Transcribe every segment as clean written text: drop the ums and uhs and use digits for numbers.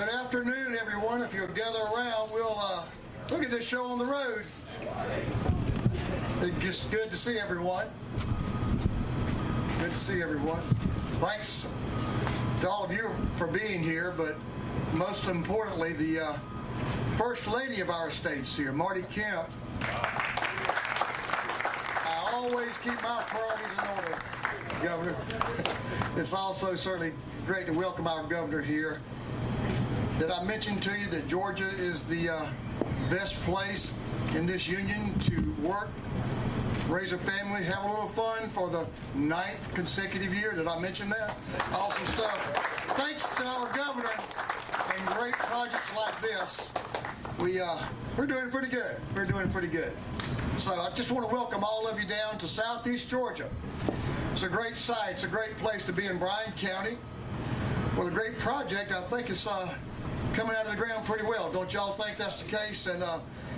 Good afternoon, everyone. If you'll gather around, we'll look at this show on the road. It's just good to see everyone. Good to see everyone. Thanks to all of you for being here, but most importantly, the First Lady of our state's here, Marty Kemp. I always keep my priorities in order, Governor. It's also certainly great to welcome our governor here. Did I mention to you that Georgia is the best place in this union to work, raise a family, have a little fun for the 9th consecutive year? Did I mention that? Awesome stuff. Thanks to our governor and great projects like this, we're doing pretty good. We're doing pretty good. So I just want to welcome all of you down to Southeast Georgia. It's a great site. It's a great place to be in Bryan County. Well, a great project, I think, is coming out of the ground pretty well. Don't y'all think that's the case? And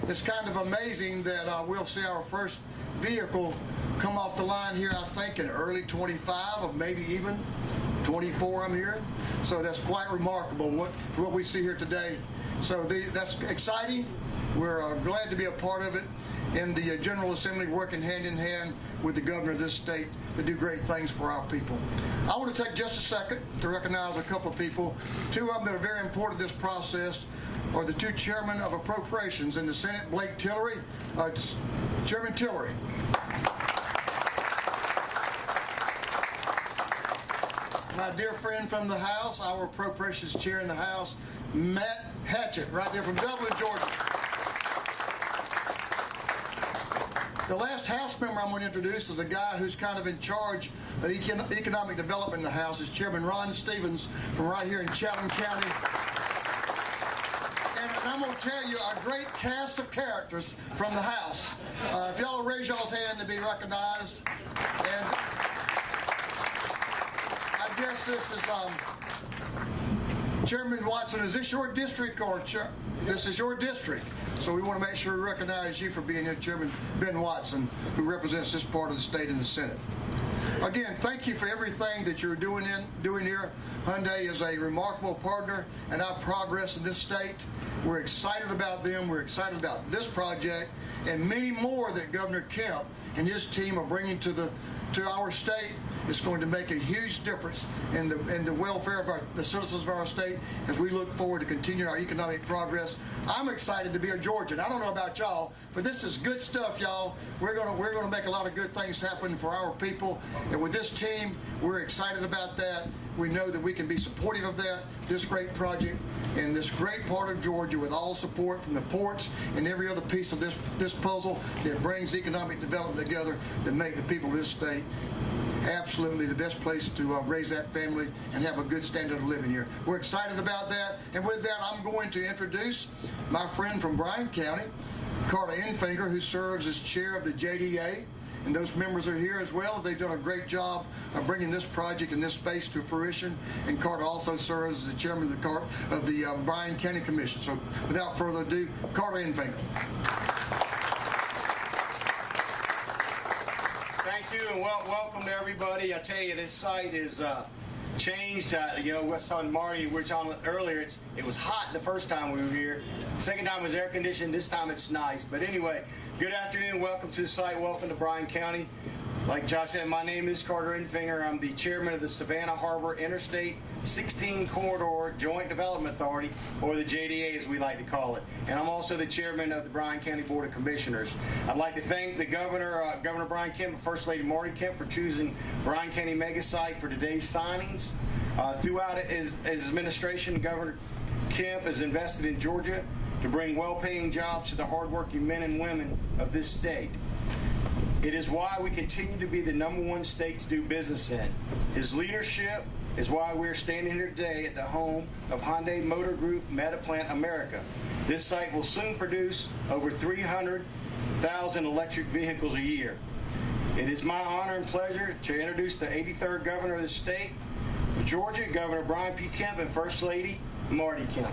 it's kind of amazing that we'll see our first vehicle come off the line here, I think, in early 25 or maybe even 24, I'm hearing. So that's quite remarkable what we see here today. So that's exciting. We're glad to be a part of it in the General Assembly, working hand in hand with the governor of this state to do great things for our people. I want to take just a second to recognize a couple of people. Two of them that are very important in this process are the two chairmen of appropriations in the Senate, Blake Tillery, Chairman Tillery. My dear friend from the House, our appropriations chair in the House, Matt Hatchett, right there from Dublin, Georgia. The last House member I'm going to introduce is a guy who's kind of in charge of economic development in the House. Is Chairman Ron Stevens from right here in Chatham County. And I'm going to tell you a great cast of characters from the House. If y'all will raise y'all's hand to be recognized. And I guess this is Chairman Watson. Is this your district or this is your district? So we want to make sure we recognize you for being here, Chairman Ben Watson, who represents this part of the state in the Senate. Again, thank you for everything that you're doing here. Hyundai is a remarkable partner in our progress in this state. We're excited about them. We're excited about this project and many more that Governor Kemp and his team are bringing to our state. It's going to make a huge difference in the welfare of the citizens of our state as we look forward to continuing our economic progress. I'm excited to be a Georgian. I don't know about y'all, but this is good stuff, y'all. We're gonna make a lot of good things happen for our people, and with this team, we're excited about that. We know that we can be supportive of that, this great project, and this great part of Georgia with all support from the ports and every other piece of this puzzle that brings economic development together to make the people of this state absolutely the best place to raise that family and have a good standard of living here. We're excited about that. And with that, I'm going to introduce my friend from Bryan County, Carter Enfinger, who serves as chair of the JDA. And those members are here as well. They've done a great job of bringing this project and this space to fruition. And Carter also serves as the chairman of the Bryan County Commission. So without further ado, Carter Enfinger. Thank you, and welcome to everybody. I tell you, this site is changed. You know, what's on Marty, we were talking earlier, it was hot the first time we were here. Second time was air conditioned. This time it's nice. But anyway, good afternoon. Welcome to the site. Welcome to Bryan County. Like Josh said, my name is Carter Enfinger. I'm the chairman of the Savannah Harbor Interstate 16 Corridor Joint Development Authority, or the JDA as we like to call it. And I'm also the chairman of the Bryan County Board of Commissioners. I'd like to thank the governor, Governor Brian Kemp, and First Lady Marty Kemp for choosing Bryan County Mega Site for today's signings. Throughout his administration, Governor Kemp has invested in Georgia to bring well-paying jobs to the hardworking men and women of this state. It is why we continue to be the #1 state to do business in. His leadership is why we're standing here today at the home of Hyundai Motor Group Metaplant America. This site will soon produce over 300,000 electric vehicles a year. It is my honor and pleasure to introduce the 83rd governor of the state of Georgia, Governor Brian P. Kemp, and First Lady Marty Kemp.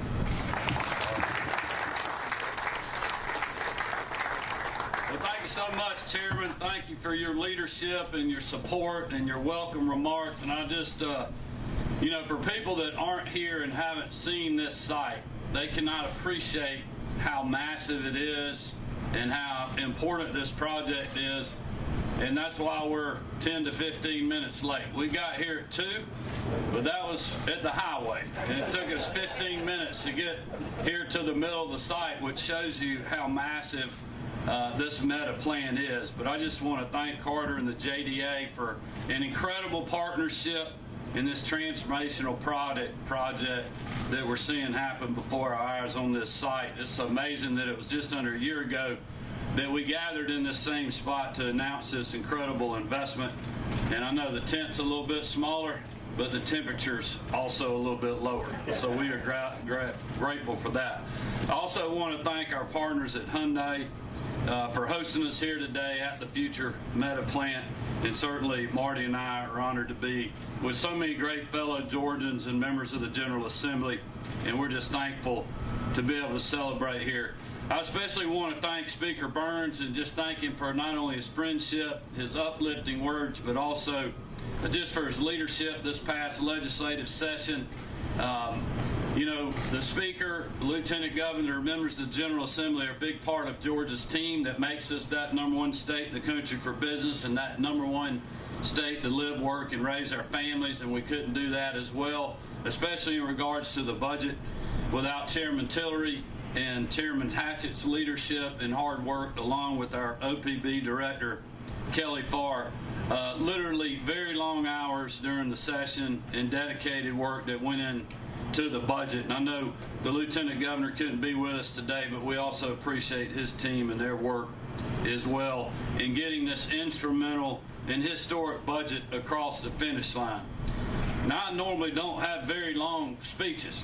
Well, thank you so much, Chairman. Thank you for your leadership and your support and your welcome remarks. And I just You know, for people that aren't here and haven't seen this site, they cannot appreciate how massive it is and how important this project is. And that's why we're 10 to 15 minutes late. We got here at 2, but that was at the highway. And it took us 15 minutes to get here to the middle of the site, which shows you how massive this Metaplant is. But I just want to thank Carter and the JDA for an incredible partnership in this transformational project that we're seeing happen before our eyes on this site. It's amazing that it was just under a year ago that we gathered in this same spot to announce this incredible investment. And I know the tent's a little bit smaller, but the temperature's also a little bit lower. So we are grateful for that. I also want to thank our partners at Hyundai for hosting us here today at the future Metaplant. And certainly Marty and I are honored to be with so many great fellow Georgians and members of the General Assembly. And we're just thankful to be able to celebrate here. I especially want to thank Speaker Burns and just thank him for not only his friendship, his uplifting words, but also just for his leadership this past legislative session. You know, the Speaker, the Lieutenant Governor, members of the General Assembly are a big part of Georgia's team that makes us that #1 state in the country for business and that #1 state to live, work, and raise our families, and we couldn't do that as well, especially in regards to the budget, without Chairman Tillery and Chairman Hatchett's leadership and hard work, along with our OPB Director, Kelly Farr. Literally very long hours during the session and dedicated work that went in to the budget. And I know the Lieutenant Governor couldn't be with us today, but we also appreciate his team and their work as well in getting this instrumental and historic budget across the finish line. Now, I normally don't have very long speeches,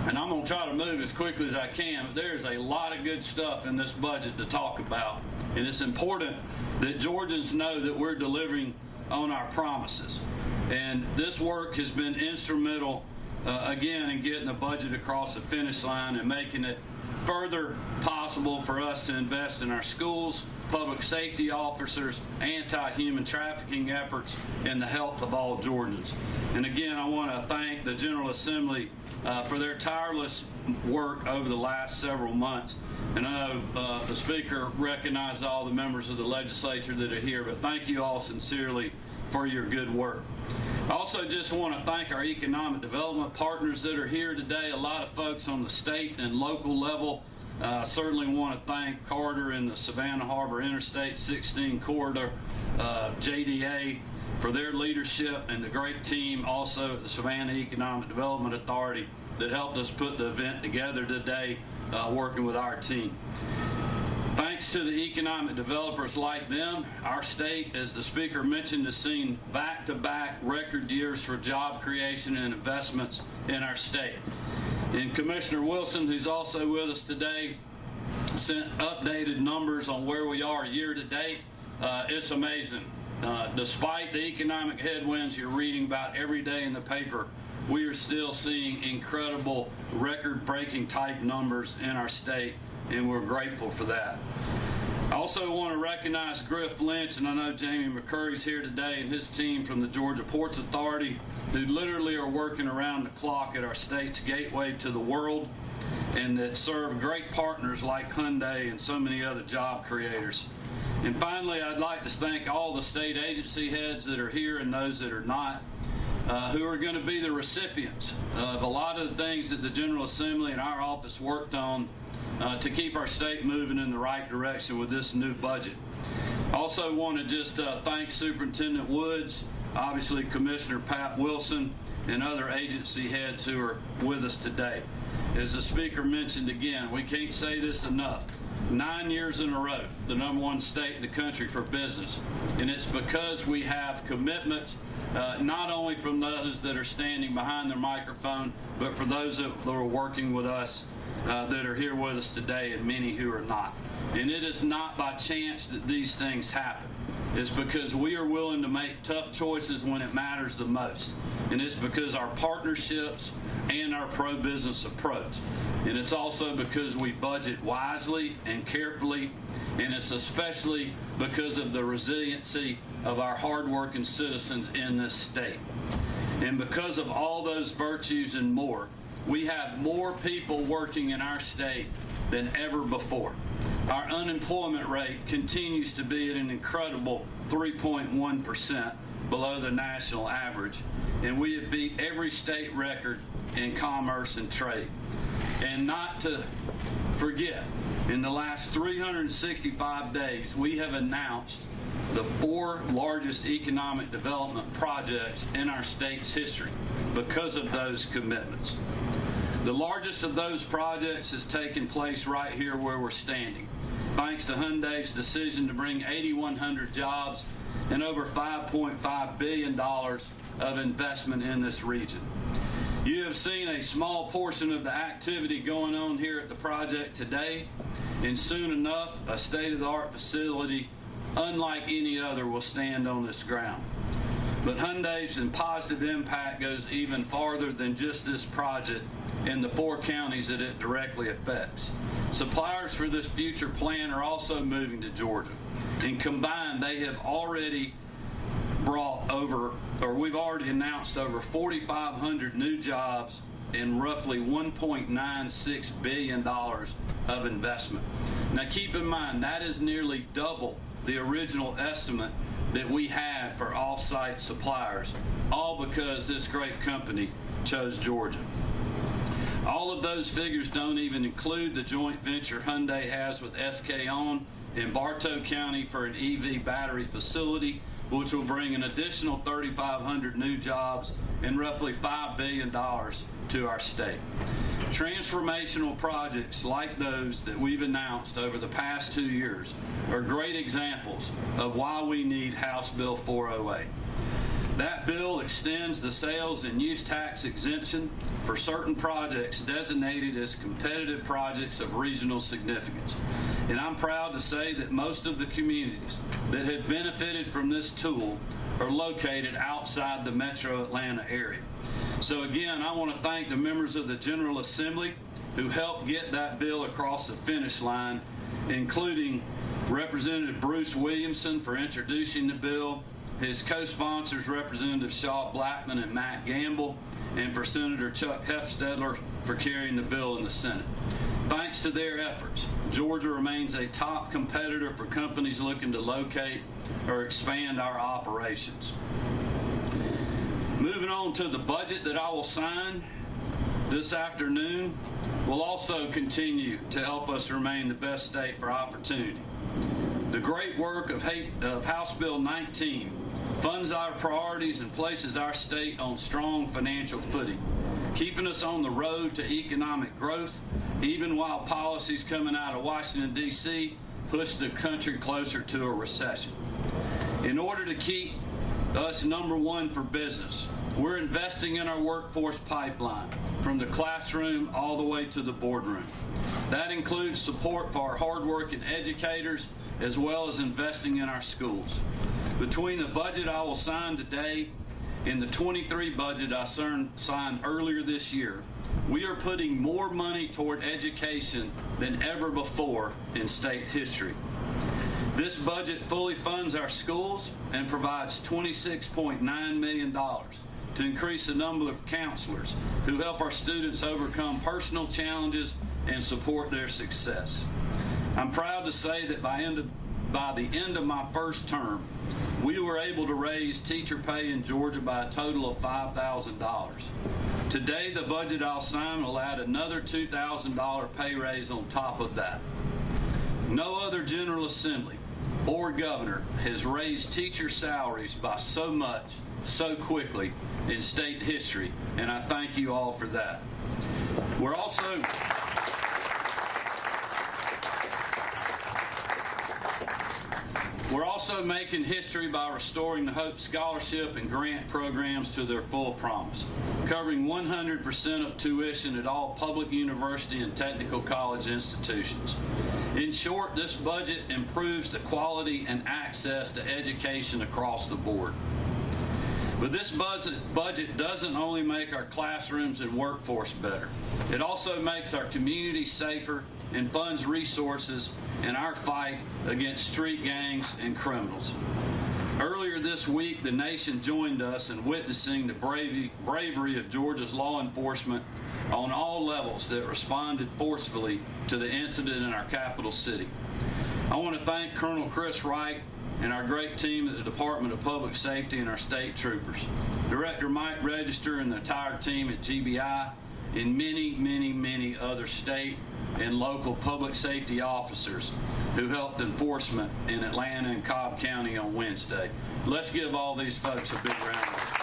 and I'm going to try to move as quickly as I can, but there's a lot of good stuff in this budget to talk about. And it's important that Georgians know that we're delivering on our promises. And this work has been instrumental, again, in getting the budget across the finish line and making it further possible for us to invest in our schools, public safety officers, anti-human trafficking efforts, and the health of all Georgians. And again, I want to thank the General Assembly for their tireless work over the last several months. And I know the Speaker recognized all the members of the legislature that are here, but thank you all sincerely for your good work. I also just want to thank our economic development partners that are here today, a lot of folks on the state and local level. Certainly want to thank Carter and the Savannah Harbor Interstate 16 Corridor, JDA, for their leadership, and the great team also at the Savannah Economic Development Authority that helped us put the event together today, working with our team. Thanks to the economic developers like them, our state, as the Speaker mentioned, has seen back-to-back record years for job creation and investments in our state. And Commissioner Wilson, who's also with us today, sent updated numbers on where we are year to date. It's amazing. Despite the economic headwinds you're reading about every day in the paper, we are still seeing incredible record-breaking type numbers in our state, and we're grateful for that. I also want to recognize Griff Lynch, and I know Jamie McCurry's here today, and his team from the Georgia Ports Authority, who literally are working around the clock at our state's gateway to the world, and that serve great partners like Hyundai and so many other job creators. And finally, I'd like to thank all the state agency heads that are here and those that are not, who are going to be the recipients of a lot of the things that the General Assembly and our office worked on to keep our state moving in the right direction with this new budget. Also want to just thank Superintendent Woods, obviously Commissioner Pat Wilson, and other agency heads who are with us today. As the Speaker mentioned again, we can't say this enough. 9 years in a row, the #1 state in the country for business. And it's because we have commitments, not only from those that are standing behind their microphone, but for those that are working with us that are here with us today, and many who are not. And it is not by chance that these things happen. It's because we are willing to make tough choices when it matters the most. And it's because our partnerships and our pro-business approach. And it's also because we budget wisely and carefully, and it's especially because of the resiliency of our hardworking citizens in this state. And because of all those virtues and more, we have more people working in our state than ever before. Our unemployment rate continues to be at an incredible 3.1% below the national average, and we have beat every state record in commerce and trade. And not to forget, in the last 365 days, we have announced the 4 largest economic development projects in our state's history because of those commitments. The largest of those projects has taken place right here where we're standing, thanks to Hyundai's decision to bring 8,100 jobs and over $5.5 billion of investment in this region. You have seen a small portion of the activity going on here at the project today, and soon enough, a state-of-the-art facility unlike any other will stand on this ground. But Hyundai's positive impact goes even farther than just this project in the 4 counties that it directly affects. Suppliers for this future plan are also moving to Georgia, and combined they have already we've already announced over 4,500 new jobs and roughly $1.96 billion of investment. Now keep in mind, that is nearly double the original estimate that we had for off-site suppliers, all because this great company chose Georgia. All of those figures don't even include the joint venture Hyundai has with SK On in Bartow County for an EV battery facility, which will bring an additional 3,500 new jobs and roughly $5 billion to our state. Transformational projects like those that we've announced over the past 2 years are great examples of why we need House Bill 408. That bill extends the sales and use tax exemption for certain projects designated as competitive projects of regional significance. And I'm proud to say that most of the communities that have benefited from this tool are located outside the metro Atlanta area. So again, I want to thank the members of the General Assembly who helped get that bill across the finish line, including Representative Bruce Williamson for introducing the bill, his co-sponsors Representative Shaw Blackman and Matt Gamble, and for Senator Chuck Heffstedler for carrying the bill in the Senate. Thanks to their efforts, Georgia remains a top competitor for companies looking to locate or expand our operations. Moving on to the budget that I will sign this afternoon will also continue to help us remain the best state for opportunity. The great work of House Bill 19 funds our priorities and places our state on strong financial footing, keeping us on the road to economic growth, even while policies coming out of Washington, D.C. push the country closer to a recession. In order to keep us number one for business, we're investing in our workforce pipeline from the classroom all the way to the boardroom. That includes support for our hardworking educators as well as investing in our schools. Between the budget I will sign today and the 23 budget I signed earlier this year, we are putting more money toward education than ever before in state history. This budget fully funds our schools and provides $26.9 million to increase the number of counselors who help our students overcome personal challenges and support their success. I'm proud to say that by the end of my first term, we were able to raise teacher pay in Georgia by a total of $5,000. Today, the budget I'll sign will add another $2,000 pay raise on top of that. No other General Assembly or governor has raised teacher salaries by so much, so quickly in state history, and I thank you all for that. We're also making history by restoring the Hope Scholarship and grant programs to their full promise, covering 100% of tuition at all public university and technical college institutions. In short, this budget improves the quality and access to education across the board. But this budget doesn't only make our classrooms and workforce better. It also makes our community safer and funds resources in our fight against street gangs and criminals. Earlier this week, the nation joined us in witnessing the bravery of Georgia's law enforcement on all levels that responded forcefully to the incident in our capital city. I want to thank Colonel Chris Wright and our great team at the Department of Public Safety and our state troopers, Director Mike Register and the entire team at GBI, and many, many, many other state and local public safety officers who helped enforcement in Atlanta and Cobb County on Wednesday. Let's give all these folks a big round of applause.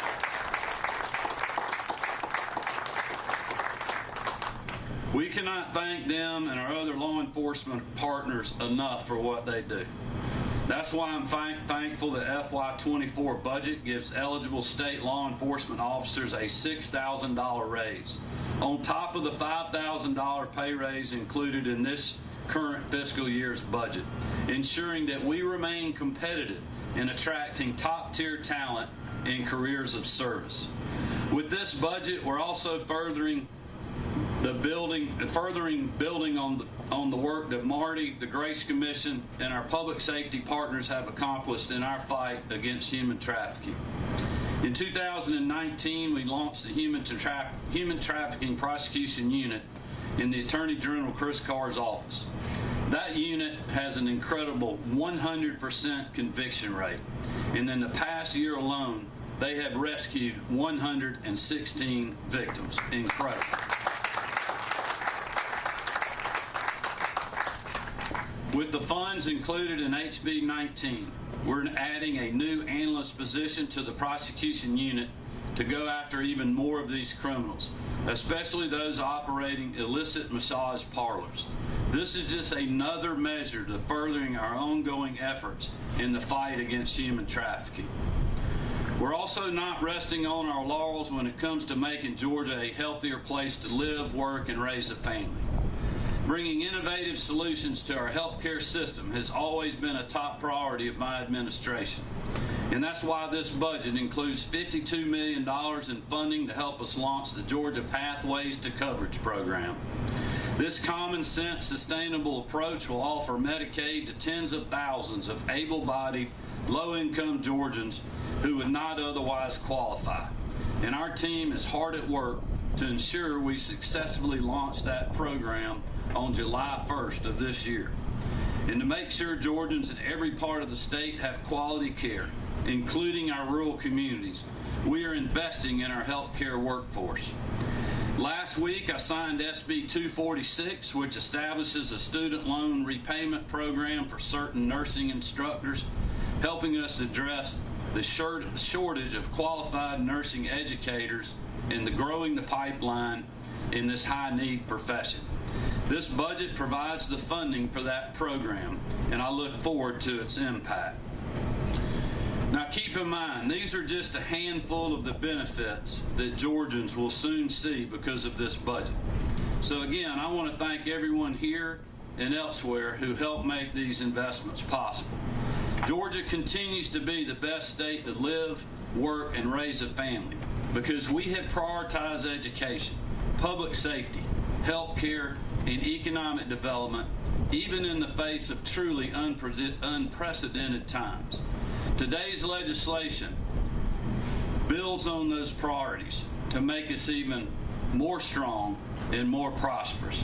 We cannot thank them and our other law enforcement partners enough for what they do. That's why I'm thankful the FY24 budget gives eligible state law enforcement officers a $6,000 raise, on top of the $5,000 pay raise included in this current fiscal year's budget, ensuring that we remain competitive in attracting top-tier talent in careers of service. With this budget, we're also furthering building on the work that Marty, the Grace Commission, and our public safety partners have accomplished in our fight against human trafficking. In 2019, we launched the Human Trafficking Prosecution Unit in the Attorney General Chris Carr's office. That unit has an incredible 100% conviction rate, and in the past year alone, they have rescued 116 victims. Incredible. With the funds included in HB 19, we're adding a new analyst position to the prosecution unit to go after even more of these criminals, especially those operating illicit massage parlors. This is just another measure to furthering our ongoing efforts in the fight against human trafficking. We're also not resting on our laurels when it comes to making Georgia a healthier place to live, work, and raise a family. Bringing innovative solutions to our healthcare system has always been a top priority of my administration. And that's why this budget includes $52 million in funding to help us launch the Georgia Pathways to Coverage program. This common sense, sustainable approach will offer Medicaid to tens of thousands of able-bodied, low-income Georgians who would not otherwise qualify. And our team is hard at work to ensure we successfully launch that program on July 1st of this year. And to make sure Georgians in every part of the state have quality care, including our rural communities, we are investing in our healthcare workforce. Last week, I signed SB 246, which establishes a student loan repayment program for certain nursing instructors, helping us address the shortage of qualified nursing educators and growing the pipeline in this high-need profession. This budget provides the funding for that program, and I look forward to its impact. Now keep in mind, these are just a handful of the benefits that Georgians will soon see because of this budget. So again, I want to thank everyone here and elsewhere who helped make these investments possible. Georgia continues to be the best state to live, work, and raise a family because we have prioritized education, public safety, health care, and economic development, even in the face of truly unprecedented times. Today's legislation builds on those priorities to make us even more strong and more prosperous.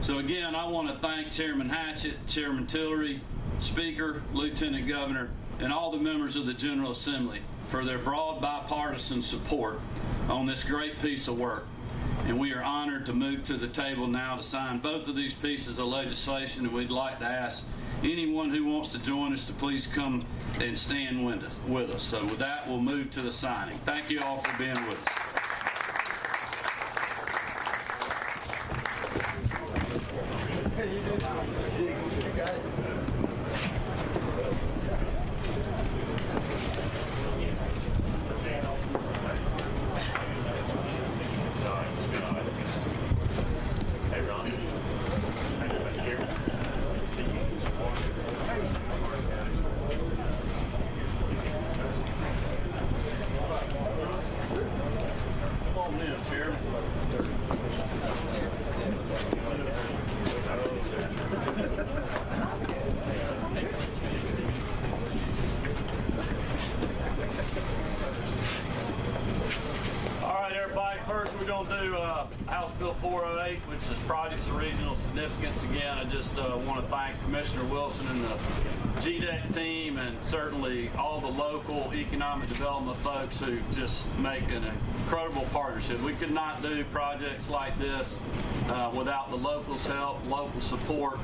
So again, I want to thank Chairman Hatchett, Chairman Tillery, Speaker, Lieutenant Governor, and all the members of the General Assembly for their broad bipartisan support on this great piece of work. And we are honored to move to the table now to sign both of these pieces of legislation, and we'd like to ask anyone who wants to join us to please come and stand with us. So with that, we'll move to the signing. Thank you all for being with us. Bill 408, which is projects of regional significance. Again, I just want to thank Commissioner Wilson and the GDEC team, and certainly all the local economic development folks who just make an incredible partnership. We could not do projects like this without the locals' help, local support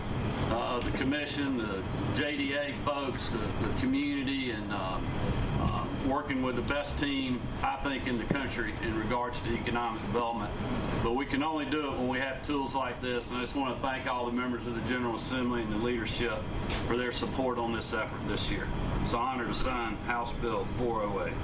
of the commission, the JDA folks, the community, and working with the best team, I think, in the country in regards to economic development. But we can only do it when we have tools like this, and I just want to thank all the members of the General Assembly and the leadership for their support on this effort this year. It's an honor to sign House Bill 408.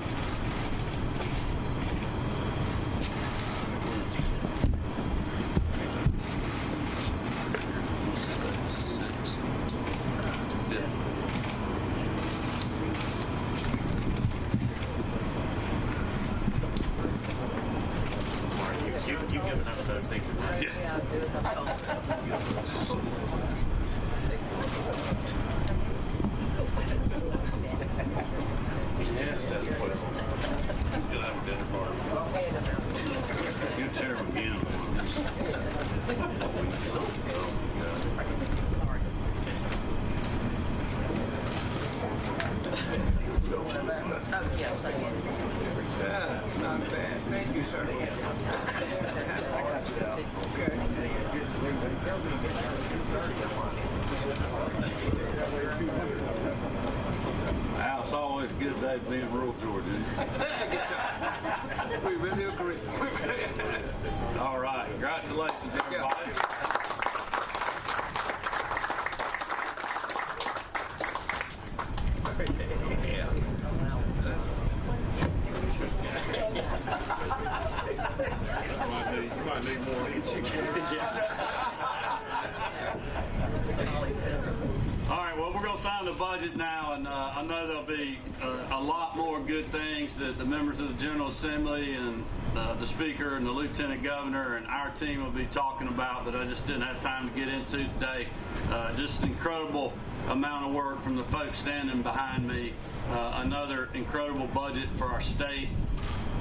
Al, it's always a good day being rural Georgia. We really agree. All right, congratulations, everybody. You might need more. All right, well, we're going to sign the budget now, and I know there'll be a lot more good things that the members of the General Assembly and the Speaker and the Lieutenant Governor and our team will be talking about that I just didn't have time to get into today. Just an incredible amount of work from the folks standing behind me. Another incredible budget for our state.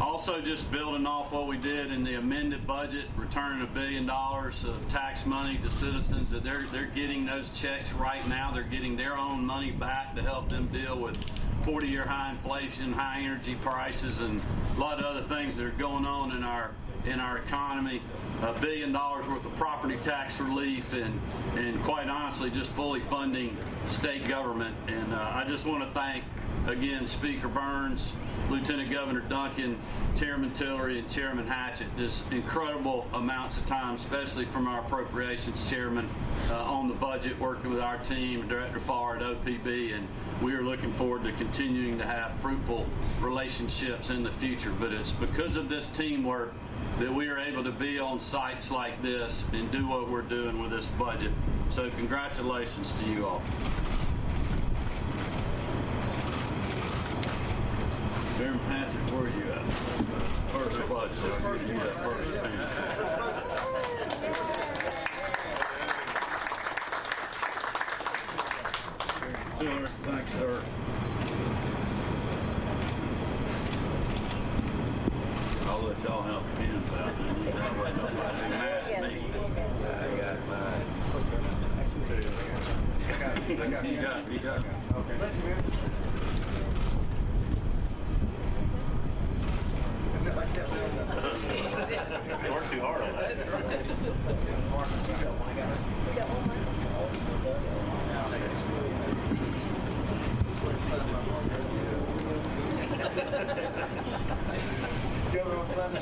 Also, just building off what we did in the amended budget, returning $1 billion of tax money to citizens. That they're getting those checks right now. They're getting their own money back to help them deal with 40-year high inflation, high energy prices, and a lot of other things that are going on in our economy. $1 billion worth of property tax relief, and quite honestly, just fully funding state government. And I just want to thank again Speaker Burns, Lieutenant Governor Duncan, Chairman Tillery, and Chairman Hatchett. Just incredible amounts of time, especially from our appropriations chairman on the budget, working with our team, Director Farr at OPB, and we are looking forward to continuing to have fruitful relationships in the future. But it's because of this teamwork that we are able to be on sites like this and do what we're doing with this budget. So congratulations to you all. Chairman Hatchett, where are you at? First budget. You got first payment. Tiller, thanks, sir. I'll let y'all help the hands out. Nobody mad at me. I got mine. You got it. Okay. Thank you, man. You worked too hard on that. Governor, I'm trying to